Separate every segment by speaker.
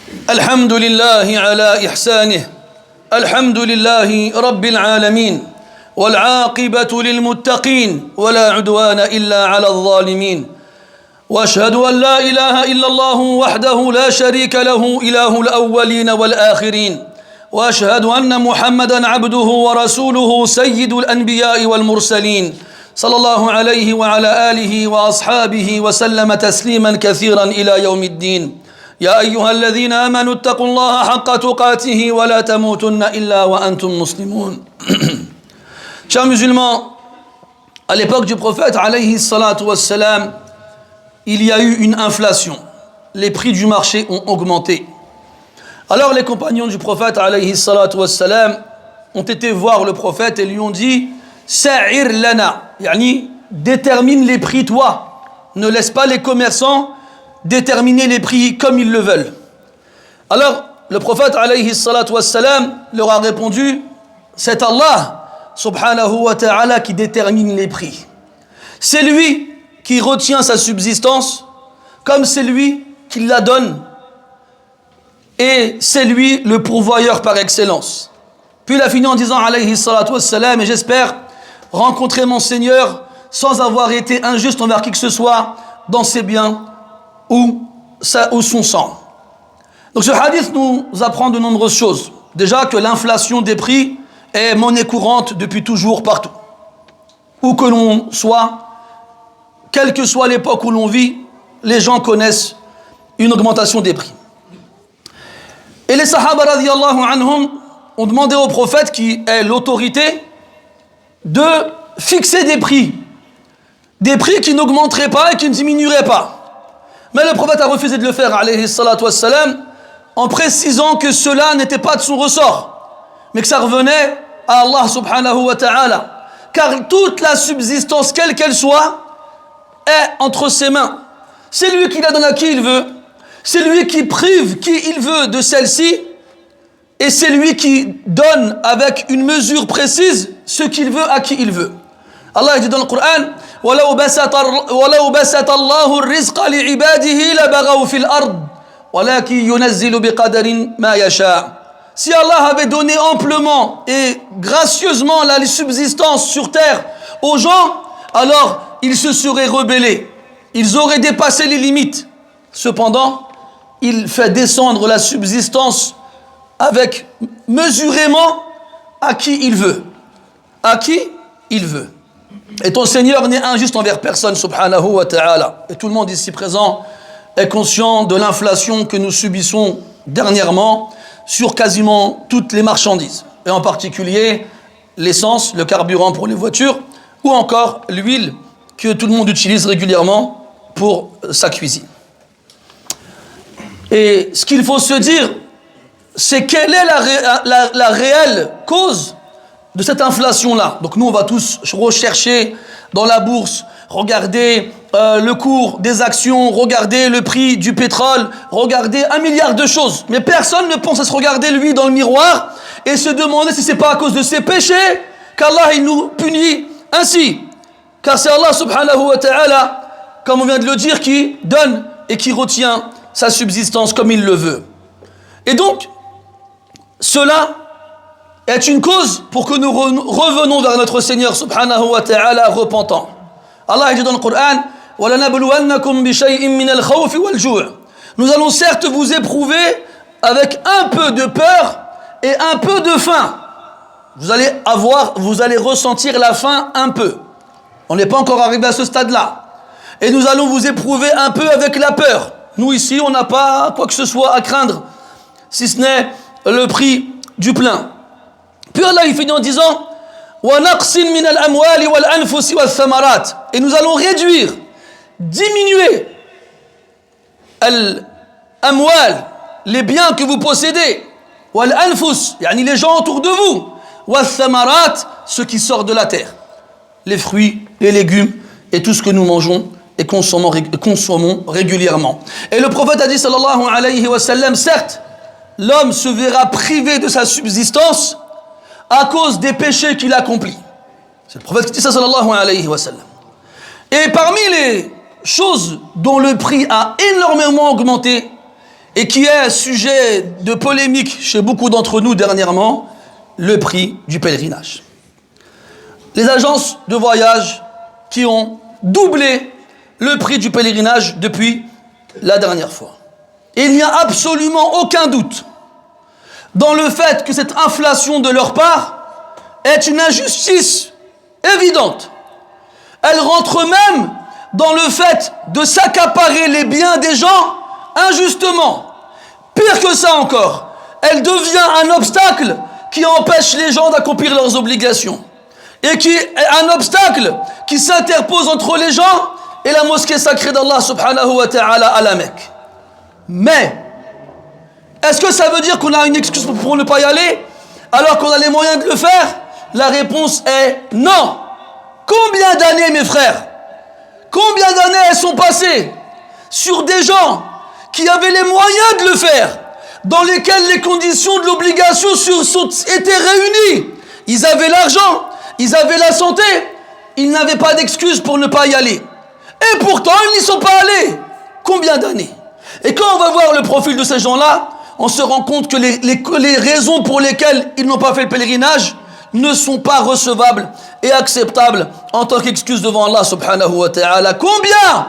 Speaker 1: الحمد لله على إحسانه الحمد لله رب العالمين والعاقبة للمتقين ولا عدوان إلا على الظالمين وأشهد أن لا إله إلا الله وحده لا شريك له إله الأولين والآخرين وأشهد أن محمدا عبده ورسوله سيد الأنبياء والمرسلين صلى الله عليه وعلى آله وأصحابه وسلم تسليما كثيرا إلى يوم الدين يا أيها الذين آمنوا اتقوا الله حق تقاته ولا تموتن إلا وأنتم مسلمون. Chers musulmans, à l'époque du prophète alayhi salatu wassalam, il y a eu une inflation. Les prix du marché ont augmenté. Alors les compagnons du prophète alayhi salatu wassalam ont été voir le prophète et lui ont dit Sa'ir lana, yani détermine les prix toi, ne laisse pas les commerçants déterminer les prix comme ils le veulent. Alors le prophète alayhi salatu wassalam leur a répondu c'est Allah subhanahu wa ta'ala qui détermine les prix. C'est lui qui retient sa subsistance comme c'est lui qui la donne et c'est lui le pourvoyeur par excellence. Puis il a fini en disant alayhi salatu wassalam et j'espère rencontrer mon Seigneur sans avoir été injuste envers qui que ce soit dans ses biens ou son sang. Donc ce hadith nous apprend de nombreuses choses. Déjà que l'inflation des prix est monnaie courante depuis toujours partout. Où que l'on soit, quelle que soit l'époque où l'on vit, les gens connaissent une augmentation des prix. Et les sahaba radiyallahu anhum ont demandé au prophète qui est l'autorité de fixer des prix qui n'augmenteraient pas et qui ne diminueraient pas. Mais le prophète a refusé de le faire, alayhi salatu wassalam, en précisant que cela n'était pas de son ressort, mais que ça revenait à Allah subhanahu wa ta'ala. Car toute la subsistance, quelle qu'elle soit, est entre ses mains. C'est lui qui la donne à qui il veut, c'est lui qui prive qui il veut de celle-ci, et c'est lui qui donne avec une mesure précise ce qu'il veut à qui il veut. Allah dit dans le Coran وَلَوْ بَسَطَ اللَّهُ الرِّزْقَ لِعِبَادِهِ لَبَغَوْا فِي الْأَرْضِ وَلَكِنْ يُنَزِّلُ بِقَدَرٍ مَا يَشَاءُ. Si Allah avait donné amplement et gracieusement la subsistance sur terre aux gens, alors ils se seraient rebellés, ils auraient dépassé les limites. Cependant, il fait descendre la subsistance avec mesurément à qui il veut. À qui il veut. Et ton Seigneur n'est injuste envers personne, subhanahu wa ta'ala. Et tout le monde ici présent est conscient de l'inflation que nous subissons dernièrement sur quasiment toutes les marchandises. Et en particulier l'essence, le carburant pour les voitures, ou encore l'huile que tout le monde utilise régulièrement pour sa cuisine. Et ce qu'il faut se dire, c'est quelle est la réelle cause de cette inflation-là. Donc nous, on va tous rechercher dans la bourse, regarder le cours des actions, regarder le prix du pétrole, regarder 1 milliard de choses. Mais personne ne pense à se regarder lui dans le miroir et se demander si c'est pas à cause de ses péchés qu'Allah il nous punit ainsi. Car c'est Allah subhanahu wa ta'ala, comme on vient de le dire, qui donne et qui retient sa subsistance comme il le veut. Et donc, cela est une cause pour que nous revenons vers notre Seigneur subhanahu wa ta'ala repentant. Allah dit dans le Coran وَلَنَبْلُوَنَّكُمْ بِشَيْءٍ مِّنَ الْخَوْفِ وَالْجُوعِ. Nous allons certes vous éprouver avec un peu de peur et un peu de faim. Vous allez ressentir la faim un peu. On n'est pas encore arrivé à ce stade-là. Et nous allons vous éprouver un peu avec la peur. Nous ici, on n'a pas quoi que ce soit à craindre, si ce n'est le prix du plein. Puis Allah il finit en disant وَنَقْصٍ مِّنَ الْأَمْوَالِ وَالْأَنفُسِ وَالثَّمَرَاتِ. Et nous allons réduire, diminuer al-amwal, les biens que vous possédez, wal-anfus, yani les gens autour de vous, wal-thamarat, ce qui sort de la terre, les fruits, les légumes et tout ce que nous mangeons et consommons régulièrement. Et le prophète a dit sallallahu alayhi wa sallam, certes, l'homme se verra privé de sa subsistance à cause des péchés qu'il accomplit. C'est le prophète qui dit ça sallallahu alayhi wa sallam. Et parmi les choses dont le prix a énormément augmenté, et qui est sujet de polémique chez beaucoup d'entre nous dernièrement, le prix du pèlerinage. Les agences de voyage qui ont doublé le prix du pèlerinage depuis la dernière fois. Et il n'y a absolument aucun doute dans le fait que cette inflation de leur part est une injustice évidente. Elle rentre même dans le fait de s'accaparer les biens des gens injustement. Pire que ça encore, elle devient un obstacle qui empêche les gens d'accomplir leurs obligations. Et qui est un obstacle qui s'interpose entre les gens et la mosquée sacrée d'Allah subhanahu wa ta'ala à la Mecque. Mais, est-ce que ça veut dire qu'on a une excuse pour ne pas y aller alors qu'on a les moyens de le faire? La réponse est non. Combien d'années, mes frères, combien d'années elles sont passées sur des gens qui avaient les moyens de le faire, dans lesquels les conditions de l'obligation étaient réunies? Ils avaient l'argent, ils avaient la santé, ils n'avaient pas d'excuse pour ne pas y aller. Et pourtant, ils n'y sont pas allés. Combien d'années? Et quand on va voir le profil de ces gens-là, on se rend compte que les raisons pour lesquelles ils n'ont pas fait le pèlerinage ne sont pas recevables et acceptables en tant qu'excuse devant Allah subhanahu wa ta'ala. Combien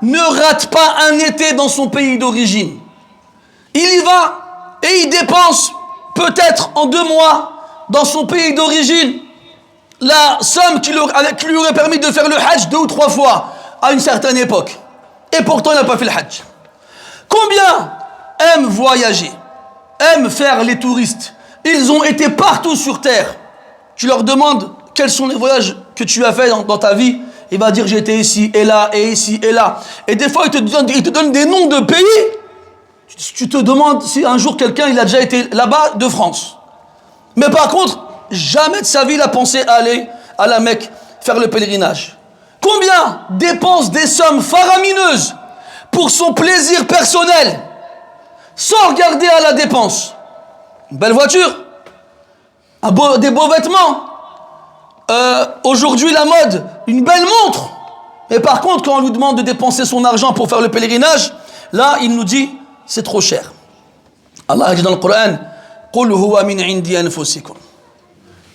Speaker 1: ne rate pas un été dans son pays d'origine? Il y va et il dépense peut-être en 2 mois dans son pays d'origine la somme qui lui aurait permis de faire le hajj 2 ou 3 fois à une certaine époque. Et pourtant, il n'a pas fait le hajj. Combien aiment voyager, aiment faire les touristes? Ils ont été partout sur terre. Tu leur demandes quels sont les voyages que tu as fait dans ta vie. Il va dire j'ai été ici et là et ici et là. Et des fois, il te donne des noms de pays. Tu te demandes si un jour quelqu'un il a déjà été là-bas de France. Mais par contre, jamais de sa vie il a pensé à aller à la Mecque faire le pèlerinage. Combien dépense des sommes faramineuses pour son plaisir personnel sans regarder à la dépense? Une belle voiture, des beaux vêtements, aujourd'hui la mode, une belle montre. Mais par contre, quand on lui demande de dépenser son argent pour faire le pèlerinage, là il nous dit c'est trop cher. Allah dit dans le Coran, Qul huwa min indi anfusikum.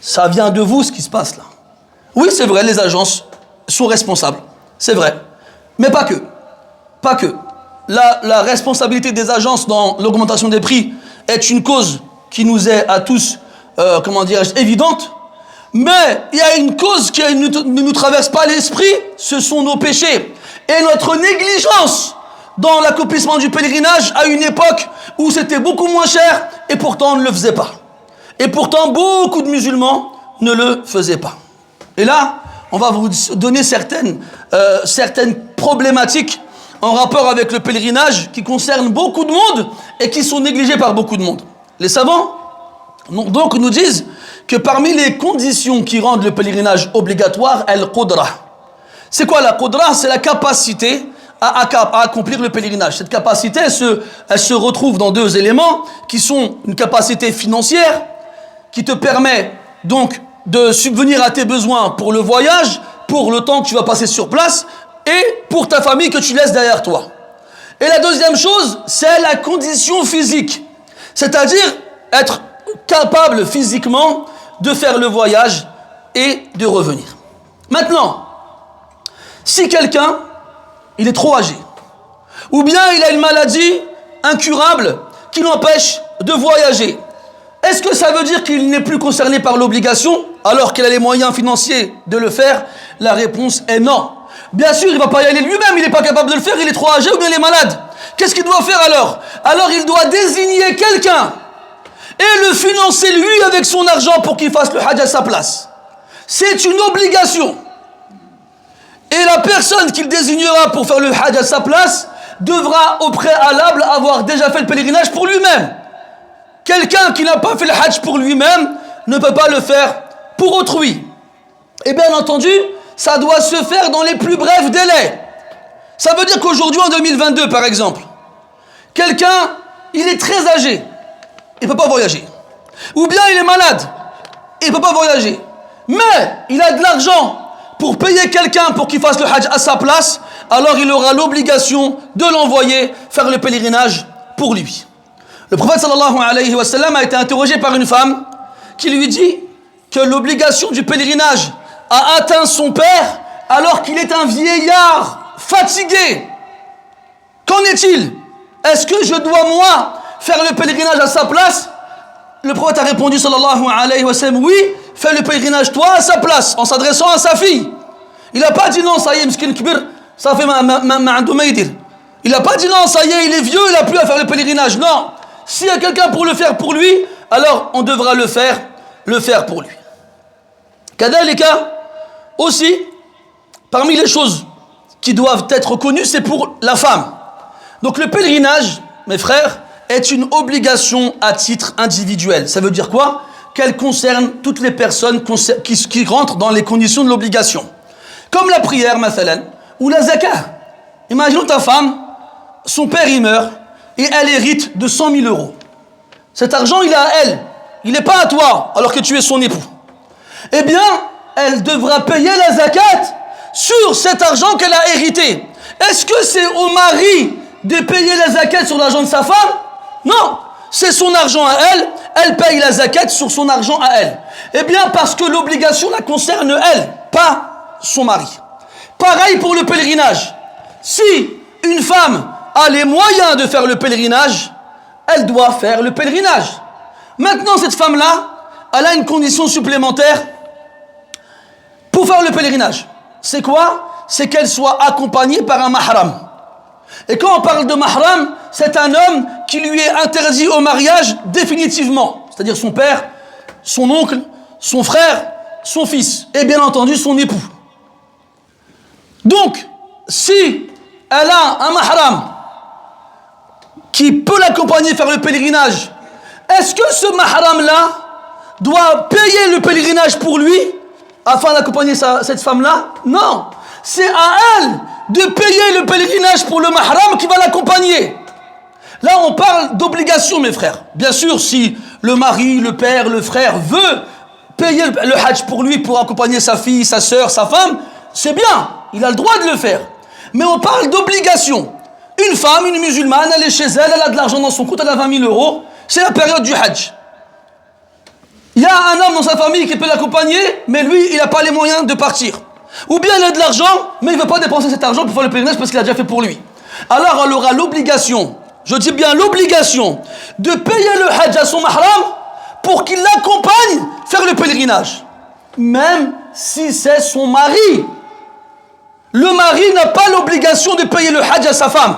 Speaker 1: Ça vient de vous ce qui se passe là. Oui, c'est vrai, les agences sont responsables, c'est vrai, mais pas que. Pas que. La responsabilité des agences dans l'augmentation des prix est une cause qui nous est à tous, évidente. Mais il y a une cause qui ne nous traverse pas l'esprit, ce sont nos péchés. Et notre négligence dans l'accomplissement du pèlerinage à une époque où c'était beaucoup moins cher et pourtant on ne le faisait pas. Et pourtant beaucoup de musulmans ne le faisaient pas. Et là, on va vous donner certaines problématiques en rapport avec le pèlerinage qui concernent beaucoup de monde et qui sont négligées par beaucoup de monde. Les savants donc nous disent que parmi les conditions qui rendent le pèlerinage obligatoire, al-qudra. C'est quoi la qudra? C'est la capacité à accomplir le pèlerinage. Cette capacité, elle se retrouve dans 2 éléments qui sont une capacité financière qui te permet donc de subvenir à tes besoins pour le voyage, pour le temps que tu vas passer sur place et pour ta famille que tu laisses derrière toi. Et la deuxième chose, c'est la condition physique. C'est-à-dire être capable physiquement de faire le voyage et de revenir. Maintenant, si quelqu'un, il est trop âgé, ou bien il a une maladie incurable qui l'empêche de voyager, est-ce que ça veut dire qu'il n'est plus concerné par l'obligation alors qu'il a les moyens financiers de le faire? La réponse est non. Bien sûr, il ne va pas y aller lui-même, il n'est pas capable de le faire, il est trop âgé ou bien il est malade. Qu'est-ce qu'il doit faire alors? Alors il doit désigner quelqu'un et le financer lui avec son argent pour qu'il fasse le hajj à sa place. C'est une obligation. Et la personne qu'il désignera pour faire le hajj à sa place devra au préalable avoir déjà fait le pèlerinage pour lui-même. Quelqu'un qui n'a pas fait le hajj pour lui-même ne peut pas le faire pour autrui. Et bien entendu, ça doit se faire dans les plus brefs délais. Ça veut dire qu'aujourd'hui, en 2022 par exemple, quelqu'un, il est très âgé, il ne peut pas voyager. Ou bien il est malade, il ne peut pas voyager. Mais il a de l'argent pour payer quelqu'un pour qu'il fasse le hajj à sa place, alors il aura l'obligation de l'envoyer faire le pèlerinage pour lui. Le prophète sallallahu alayhi wa sallam a été interrogé par une femme qui lui dit que l'obligation du pèlerinage a atteint son père alors qu'il est un vieillard fatigué. Qu'en est-il? Est-ce que je dois, moi, faire le pèlerinage à sa place? Le prophète a répondu, sallallahu alayhi wa sallam, oui, fais le pèlerinage toi à sa place, en s'adressant à sa fille. Il n'a pas dit non, ça y est, miskin kbir, ça fait ma'andoumaïdir. Il n'a pas dit non, ça y est, il est vieux, il n'a plus à faire le pèlerinage. Non, s'il y a quelqu'un pour le faire pour lui, alors on devra le faire pour lui. Kadalika, aussi, parmi les choses qui doivent être reconnues, c'est pour la femme. Donc le pèlerinage, mes frères, est une obligation à titre individuel. Ça veut dire quoi? Qu'elle concerne toutes les personnes qui rentrent dans les conditions de l'obligation. Comme la prière, mathalan, ou la zakah. Imaginons ta femme, son père il meurt, et elle hérite de 100 000 euros. Cet argent, il est à elle. Il n'est pas à toi, alors que tu es son époux. Eh bien, elle devra payer la zakat sur cet argent qu'elle a hérité. Est-ce que c'est au mari de payer la zakat sur l'argent de sa femme? Non, c'est son argent à elle, elle paye la zakat sur son argent à elle. Eh bien, parce que l'obligation la concerne elle, pas son mari. Pareil pour le pèlerinage. Si une femme a les moyens de faire le pèlerinage, elle doit faire le pèlerinage. Maintenant, cette femme-là, elle a une condition supplémentaire pour faire le pèlerinage. C'est quoi? C'est qu'elle soit accompagnée par un mahram. Et quand on parle de mahram, c'est un homme qui lui est interdit au mariage définitivement. C'est-à-dire son père, son oncle, son frère, son fils et bien entendu son époux. Donc, si elle a un mahram qui peut l'accompagner faire le pèlerinage, est-ce que ce mahram-là doit payer le pèlerinage pour lui afin d'accompagner cette femme-là? Non, c'est à elle de payer le pèlerinage pour le mahram qui va l'accompagner. Là, on parle d'obligation, mes frères. Bien sûr, si le mari, le père, le frère veut payer le hajj pour lui, pour accompagner sa fille, sa sœur, sa femme, c'est bien, il a le droit de le faire. Mais on parle d'obligation. Une femme, une musulmane, elle est chez elle, elle a de l'argent dans son compte, elle a 20 000 euros, c'est la période du hajj. Il y a un homme dans sa famille qui peut l'accompagner, mais lui, il n'a pas les moyens de partir. Ou bien il a de l'argent, mais il ne veut pas dépenser cet argent pour faire le pèlerinage parce qu'il a déjà fait pour lui. Alors elle aura l'obligation, je dis bien l'obligation, de payer le hajj à son mahram pour qu'il l'accompagne faire le pèlerinage. Même si c'est son mari. Le mari n'a pas l'obligation de payer le hajj à sa femme.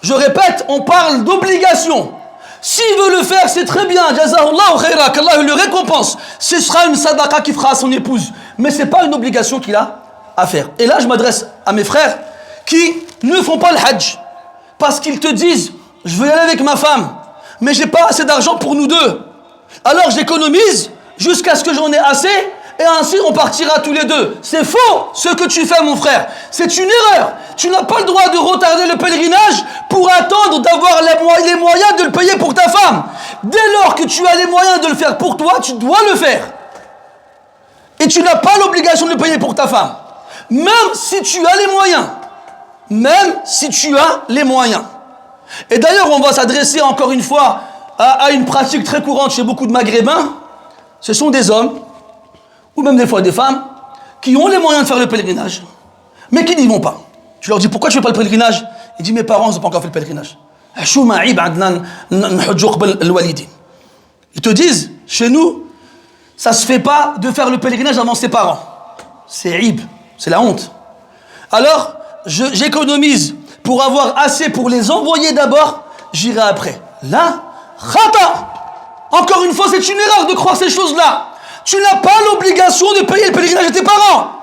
Speaker 1: Je répète, on parle d'obligation. S'il veut le faire, c'est très bien. Jazahullahu khayra, qu'Allah le récompense. Ce sera une sadaqa qu'il fera à son épouse. Mais ce n'est pas une obligation qu'il a à faire. Et là, je m'adresse à mes frères qui ne font pas le hajj. Parce qu'ils te disent, je veux y aller avec ma femme, mais je n'ai pas assez d'argent pour nous deux. Alors j'économise jusqu'à ce que j'en ai assez, et ainsi on partira tous les deux. C'est faux ce que tu fais, mon frère. C'est une erreur. Tu n'as pas le droit de retarder le pèlerinage pour attendre d'avoir les moyens de le payer pour ta femme. Dès lors que tu as les moyens de le faire pour toi, tu dois le faire. Et tu n'as pas l'obligation de le payer pour ta femme. Même si tu as les moyens. Même si tu as les moyens. Et d'ailleurs, on va s'adresser encore une fois à une pratique très courante chez beaucoup de Maghrébins. Ce sont des hommes, ou même des fois des femmes, qui ont les moyens de faire le pèlerinage, mais qui n'y vont pas. Tu leur dis, pourquoi tu ne fais pas le pèlerinage? Ils disent, mes parents n'ont pas encore fait le pèlerinage. Ils te disent, chez nous, ça ne se fait pas de faire le pèlerinage avant ses parents. C'est ib, c'est la honte. Alors, j'économise pour avoir assez pour les envoyer d'abord, j'irai après. Là, khata. Encore une fois, c'est une erreur de croire ces choses-là. Tu n'as pas l'obligation de payer le pèlerinage à tes parents.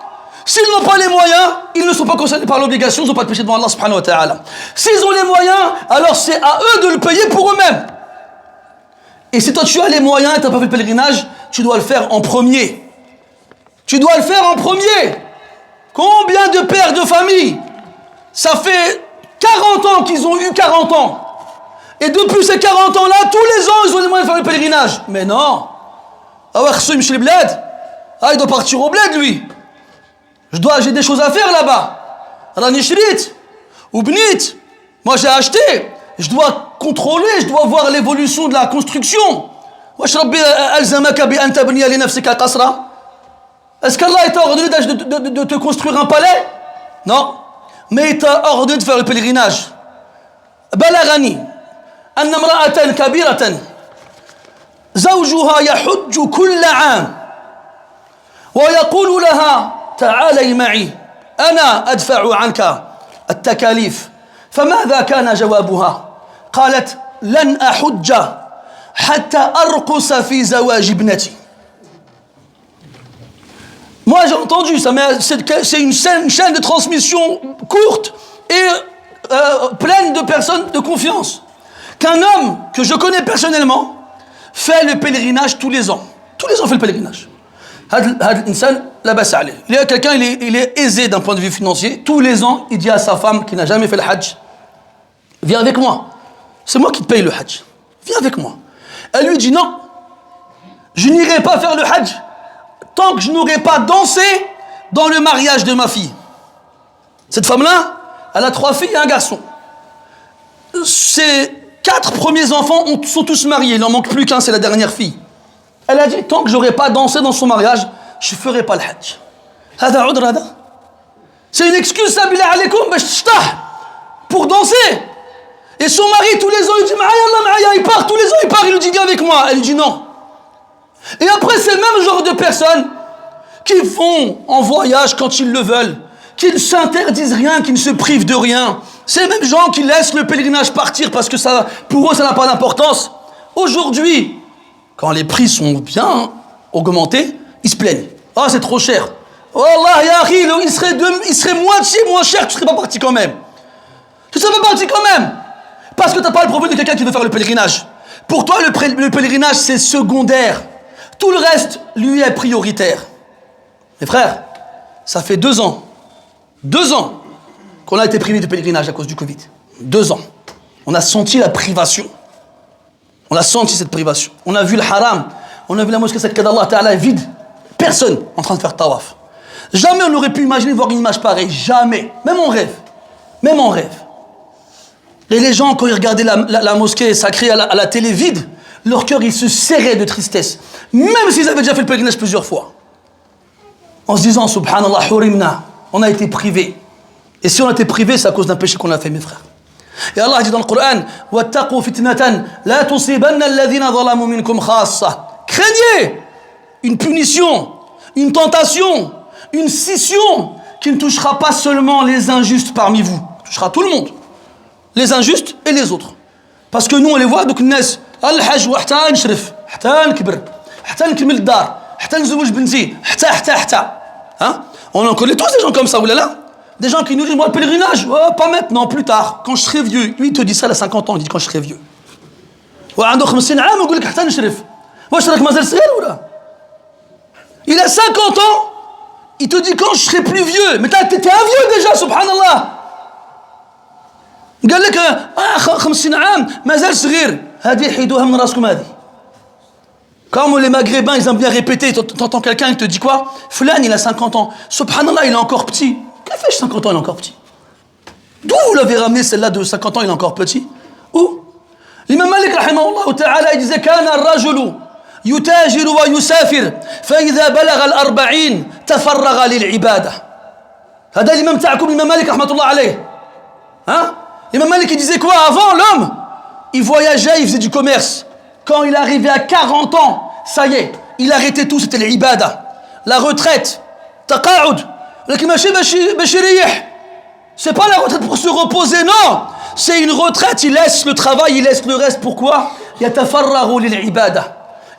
Speaker 1: S'ils n'ont pas les moyens, ils ne sont pas concernés par l'obligation, ils n'ont pas de péché devant Allah subhanahu wa ta'ala. S'ils ont les moyens, alors c'est à eux de le payer pour eux-mêmes. Et si toi tu as les moyens et tu n'as pas fait le pèlerinage, tu dois le faire en premier. Tu dois le faire en premier. Combien de pères de famille, ça fait 40 ans qu'ils ont eu 40 ans. Et depuis ces 40 ans-là, tous les ans, ils ont les moyens de faire le pèlerinage. Mais non. Ah ouais, il doit partir au bled, lui. J'ai des choses à faire là-bas. Rani shrit, ou bnit. Moi, j'ai acheté. Je dois contrôler, je dois voir l'évolution de la construction. Est-ce qu'Allah t'a ordonné de te construire un palais? Non. Mais il t'a ordonné de faire le pèlerinage. بلغني أن امرأة كبيرة زوجها يحج كل عام ويقول لها تعالي معي أنا أدفع عنك التكاليف فماذا كان جوابها؟ قالت لن أحج حتى أرقص في زواج ابنتي. Moi j'ai entendu ça, mais c'est une chaîne de transmission courte et pleine de personnes de confiance. Qu'un homme que je connais personnellement fait le pèlerinage tous les ans. Tous les ans, il fait le pèlerinage. Il y a quelqu'un, il est aisé d'un point de vue financier. Tous les ans, il dit à sa femme qui n'a jamais fait le hajj, viens avec moi. C'est moi qui te paye le hajj. Viens avec moi. Elle lui dit non. Je n'irai pas faire le hajj tant que je n'aurai pas dansé dans le mariage de ma fille. Cette femme-là, elle a 3 filles et un garçon. Ses 4 premiers enfants sont tous mariés. Il n'en manque plus qu'un, c'est la dernière fille. Elle a dit, tant que je n'aurai pas dansé dans son mariage, je ne ferai pas le hajj. C'est une excuse, sabillah alaykoum, pour danser. Et son mari, tous les ans, il dit, il part, tous les ans, il part, il lui dit, viens avec moi. Elle lui dit non. Et après, c'est le même genre de personnes qui vont en voyage quand ils le veulent, qui ne s'interdisent rien, qui ne se privent de rien. C'est les mêmes gens qui laissent le pèlerinage partir parce que ça, pour eux, ça n'a pas d'importance. Aujourd'hui, quand les prix sont bien augmentés, ils se plaignent. Ah, c'est trop cher. Oh Allah, ya akhi, il serait moitié moins cher, tu ne serais pas parti quand même. Tu ne serais pas parti quand même. Parce que tu n'as pas le problème de quelqu'un qui veut faire le pèlerinage. Pour toi, le pèlerinage, c'est secondaire. Tout le reste, lui, est prioritaire. Mes frères, ça fait 2 ans qu'on a été privé de pèlerinage à cause du Covid. 2 ans. On a senti la privation. On a senti cette privation. On a vu le haram. On a vu la mosquée d'Allah Ta'ala vide. Personne en train de faire tawaf. Jamais on n'aurait pu imaginer voir une image pareille. Jamais. Même en rêve. Même en rêve. Et les gens, quand ils regardaient la mosquée sacrée à la télé vide, leur cœur, il se serrait de tristesse. Même s'ils avaient déjà fait le pèlerinage plusieurs fois. En se disant, subhanallah, hurimna, on a été privés. Et si on a été privés, c'est à cause d'un péché qu'on a fait, mes frères. Et Allah dit dans le Coran, وَاتَّقُوا فِتْنَةً لَا تُصِيبَنَّ الَّذِينَ ظَلَمُوا مِنْكُمْ خَاصَّةً. Craignez une punition, une tentation, une scission qui ne touchera pas seulement les injustes parmi vous, touchera tout le monde. Les injustes et les autres. Parce que nous, on les voit, donc, الناس الحج وحتى نشرف حتى نكبر حتى نكمل الدار حتى نزوج بنتي حتى hein? On en connaît tous des gens comme ça, oulala. Des gens qui nous disent, moi le pèlerinage, oh, pas maintenant, plus tard, quand je serai vieux. Lui il te dit ça à 50 ans, il dit quand je serai vieux. Il a 50 ans, il te dit quand je serai plus vieux. Mais t'es un vieux déjà, subhanallah. قال لك 50 عام مازال صغير هذه حيدوها من راسكم هذه. Comme les Maghrébins, ils aiment bien répéter, t'entends quelqu'un, il te dit quoi? Fulan, il a 50 ans. Subhanallah, il est encore petit. Qu'a fait 50 ans, il est encore petit? D'où vous l'avez ramené celle-là de 50 ans, il est encore petit? Où? L'imam Malik, rahimahullah ta'ala, il disait كان الرجل يتاجر ويسافر فإذا بلغ ال40 تفرغ للعبادة. هذا الإمام تاعكم الإمام مالك رحمة الله عليه. Hein? L'imam Malik, il disait quoi? Avant, l'homme, il voyageait, il faisait du commerce. Quand il arrivait à 40 ans, ça y est, il arrêtait tout, c'était l'ibada. La retraite, taqa'ud. C'est pas la retraite pour se reposer, non. C'est une retraite, il laisse le travail, il laisse le reste. Pourquoi?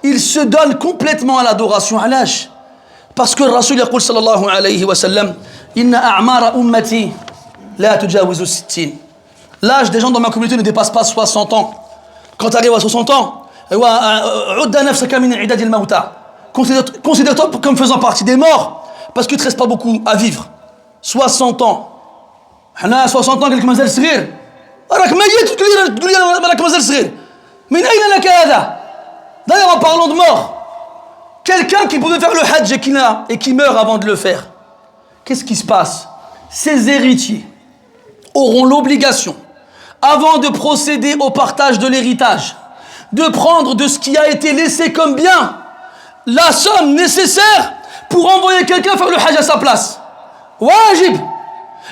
Speaker 1: Il se donne complètement à l'adoration, à l'âge. Parce que le Rasul yaqul sallallahu alayhi wa sallam, inna a'mara ummati la tujawizu 60. L'âge des gens dans ma communauté ne dépasse pas 60 ans. Quand tu arrives à 60 ans, considère-toi comme faisant partie des morts, parce qu'il ne te reste pas beaucoup à vivre. 60 ans. 60 ans, quelques mazal صغير. راك ميت تقول لي راك مازال صغير. من أين لك هذا؟ D'ailleurs, en parlant de mort, quelqu'un qui pouvait faire le hajj et qui meurt avant de le faire, qu'est-ce qui se passe? Ses héritiers auront l'obligation, avant de procéder au partage de l'héritage, de prendre de ce qui a été laissé comme bien la somme nécessaire pour envoyer quelqu'un faire le hajj à sa place. Wajib.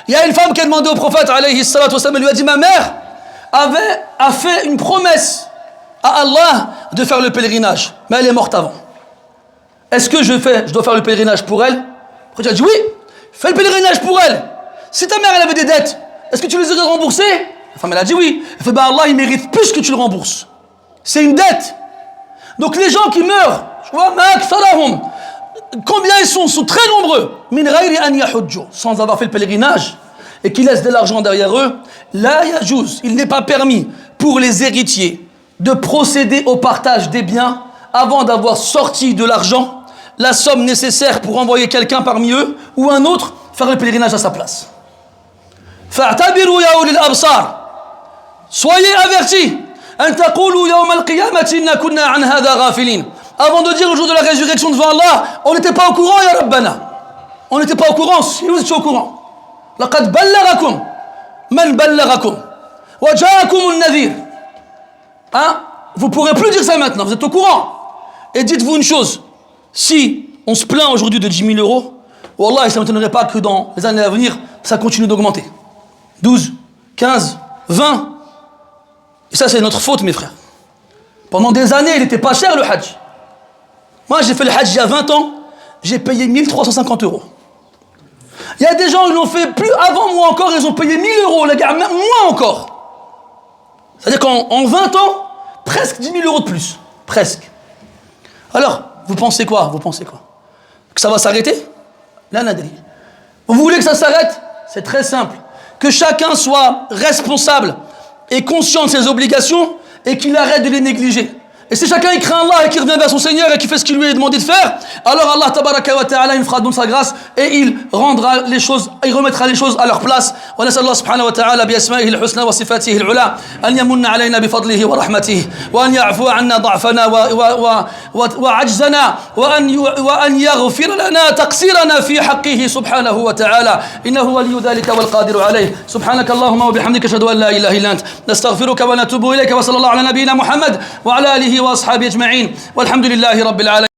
Speaker 1: Il y a une femme qui a demandé au prophète, alayhi salatu wassalam, elle lui a dit, ma mère a fait une promesse à Allah de faire le pèlerinage, mais elle est morte avant. Est-ce que je dois faire le pèlerinage pour elle? Le prophète a dit, oui, fais le pèlerinage pour elle. Si ta mère elle avait des dettes, est-ce que tu les aurais remboursées? La femme elle a dit oui. Elle fait, bah Allah il mérite plus que tu le rembourses. C'est une dette. Donc les gens qui meurent, tu vois, combien ils sont très nombreux, sans avoir fait le pèlerinage, et qui laissent de l'argent derrière eux, la yajouz, il n'est pas permis pour les héritiers de procéder au partage des biens avant d'avoir sorti de l'argent, la somme nécessaire pour envoyer quelqu'un parmi eux, ou un autre, faire le pèlerinage à sa place. Fa'tabiru ya ulil absar. Soyez avertis. An taqulu yawm al-qiyamati inna kunna an hadha ghafilin. Avant de dire le jour de la résurrection devant Allah, on n'était pas au courant, ya Rabbana. On n'était pas au courant, si vous étiez au courant. Laqad ballaghakum man ballaghakum wa ja'akum an-nadhir. Hein? Vous pourrez plus dire ça maintenant, vous êtes au courant. Et dites-vous une chose, si on se plaint aujourd'hui de 10 000 euros, wallah, ça ne m'étonnerait pas que dans les années à venir, ça continue d'augmenter. 12, 15, 20. Et ça, c'est notre faute, mes frères. Pendant des années, il n'était pas cher le hajj. Moi, j'ai fait le hajj il y a 20 ans, j'ai payé 1350 euros. Il y a des gens qui l'ont fait plus avant moi encore, ils ont payé 1000 euros, les gars, moins encore. C'est-à-dire qu'en 20 ans, presque 10 000 euros de plus. Presque. Alors, vous pensez quoi? Que ça va s'arrêter? Là, nadri. Vous voulez que ça s'arrête? C'est très simple. Que chacun soit responsable et conscient de ses obligations et qu'il arrête de les négliger. Et si chacun il craint Allah et qu'il revient vers son Seigneur et qu'il fait ce qu'il lui est demandé de faire, alors Allah tabaraka wa ta'ala il fera don de sa grâce et il rendra les choses, il remettra les choses à leur place. Wa nas'al Allah subhanahu wa ta'ala bi asma'ihi al-husna wa sifatihi al-ula an yamunna alayna bi fadlihi wa rahmatihi wa an ya'fu 'anna dha'fana wa 'ajzana wa an yaghfir lana taqsirana fi haqqihi subhanahu wa ta'ala innahu waliyyu dhalika wal qadiru alayh. Subhanaka Allahumma wa bihamdika ashhadu an la ilaha illa ant nastaghfiruka wa natubu ilayka wa sallallahu ala nabiyyina Muhammad wa ala alihi وأصحابه أجمعين والحمد لله رب العالمين.